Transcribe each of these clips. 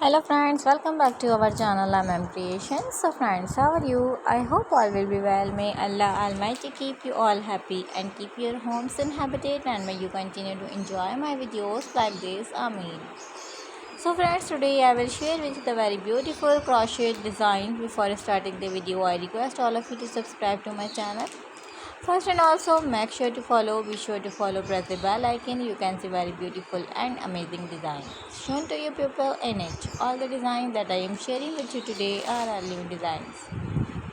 Hello friends, welcome back to our channel. I'm Creations. So friends, how are you? I hope all will be well. May Allah Almighty keep you all happy and keep your homes inhabited, and may you continue to enjoy my videos like this. Ameen. So friends, today I will share with you the very beautiful crochet design. Before starting the video, I request all of you to subscribe to my channel first, and also make sure to follow, be sure to follow, press the bell icon. You can see very beautiful and amazing designs shown to you people in it. All the designs that I am sharing with you today are our new designs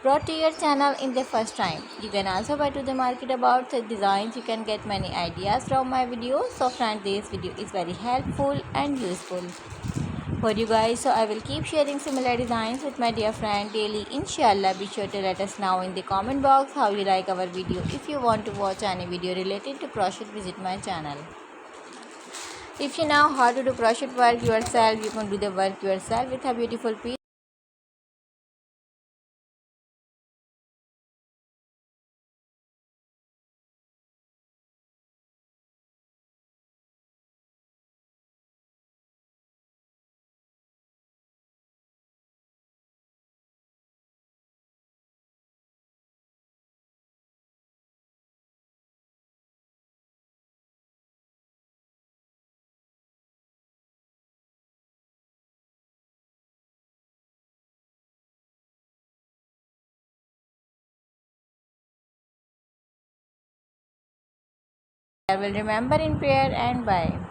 brought to your channel in the first time. You can also buy to the market about the designs. You can get many ideas from my videos. So friends, this video is very helpful and useful for you guys. So I will keep sharing similar designs with my dear friend daily, inshallah. Be sure to let us know in the comment box how you like our video. If you want to watch any video related to crochet, visit my channel. If you know how to do crochet work yourself, you can do the work yourself with a beautiful piece. I will remember in prayer, and bye.